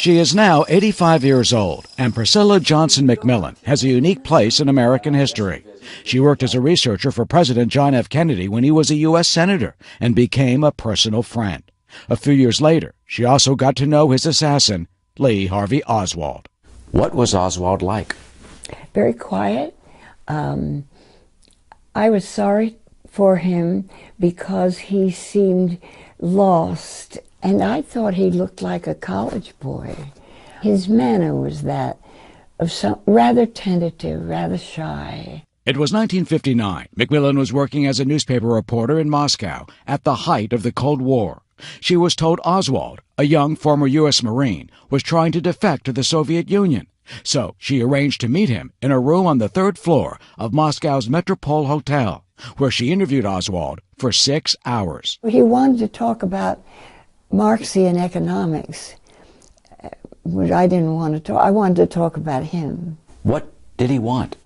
She is now 85 years old, and Priscilla Johnson McMillan has a unique place in American history. She worked as a researcher for President John F. Kennedy when he was a U.S. Senator and became a personal friend. A few years later, she also got to know his assassin, Lee Harvey Oswald. What was Oswald like? Very quiet. I was sorry for him because he seemed lost, and I thought he looked like a college boy. His manner was that of some rather tentative, rather shy. It was 1959. McMillan was working as a newspaper reporter in Moscow at the height of the Cold War. She was told Oswald, a young former U.S. Marine, was trying to defect to the Soviet Union. So she arranged to meet him in a room on the third floor of Moscow's Metropole Hotel, where she interviewed Oswald for 6 hours. He wanted to talk about Marxian economics, which I didn't want to talk. I wanted to talk about him. What did he want?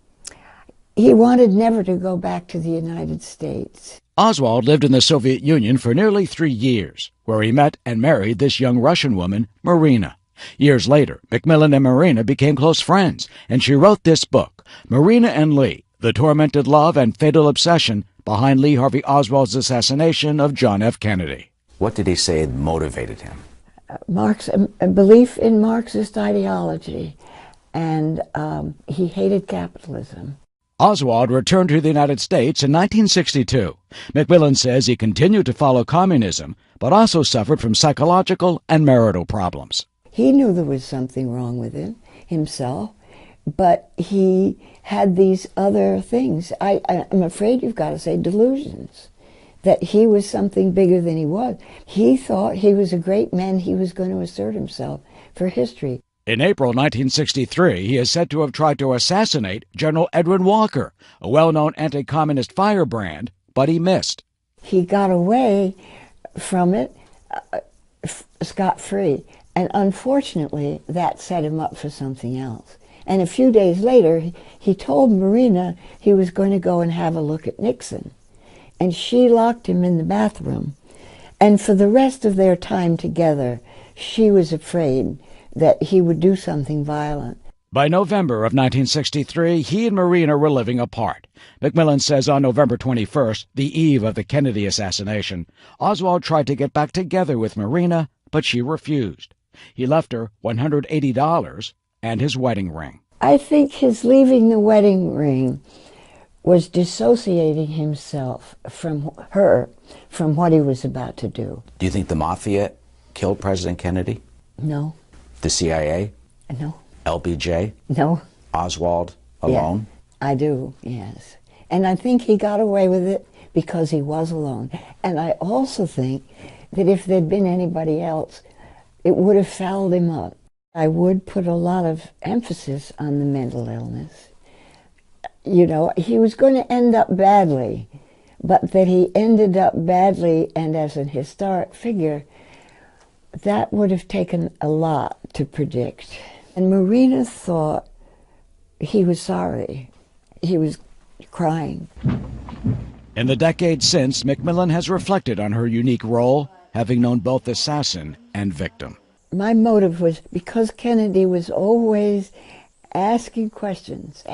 He wanted never to go back to the United States. Oswald lived in the Soviet Union for nearly 3 years, where he met and married this young Russian woman, Marina. Years later, McMillan and Marina became close friends, and she wrote this book, Marina and Lee, The Tormented Love and Fatal Obsession Behind Lee Harvey Oswald's Assassination of John F. Kennedy. What did he say motivated him? A belief in Marxist ideology, and he hated capitalism. Oswald returned to the United States in 1962. McMillan says he continued to follow communism, but also suffered from psychological and marital problems. He knew there was something wrong with him, himself, but he had these other things. I'm afraid you've got to say delusions, that he was something bigger than he was. He thought he was a great man. He was going to assert himself for history. In April 1963, he is said to have tried to assassinate General Edwin Walker, a well-known anti-communist firebrand, but he missed. He got away from it scot-free, and unfortunately, that set him up for something else. And a few days later, he told Marina he was going to go and have a look at Nixon, and she locked him in the bathroom. And for the rest of their time together, she was afraid that he would do something violent. By November of 1963, he and Marina were living apart. McMillan says on November 21st, the eve of the Kennedy assassination, Oswald tried to get back together with Marina, but she refused. He left her $180 and his wedding ring. I think his leaving the wedding ring was dissociating himself from her, from what he was about to do. Do you think the mafia killed President Kennedy? No. The CIA? No. LBJ? No. Oswald alone? Yeah, I do, yes. And I think he got away with it because he was alone. And I also think that if there'd been anybody else, it would have fouled him up. I would put a lot of emphasis on the mental illness. You know, he was going to end up badly, but that he ended up badly and as an historic figure, that would have taken a lot to predict. And Marina thought he was sorry. He was crying. In the decades since, McMillan has reflected on her unique role, having known both assassin and victim. My motive was because Kennedy was always asking questions.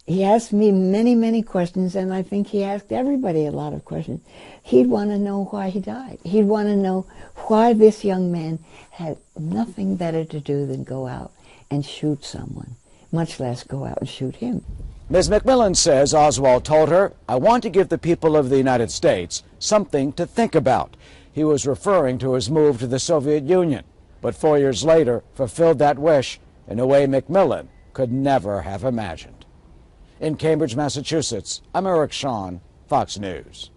He asked me many, many questions, and I think he asked everybody a lot of questions. He'd want to know why he died. He'd want to know why this young man had nothing better to do than go out and shoot someone, much less go out and shoot him. Ms. McMillan says Oswald told her, "I want to give the people of the United States something to think about." He was referring to his move to the Soviet Union, but 4 years later fulfilled that wish in a way McMillan could never have imagined. In Cambridge, Massachusetts, I'm Eric Shawn, Fox News.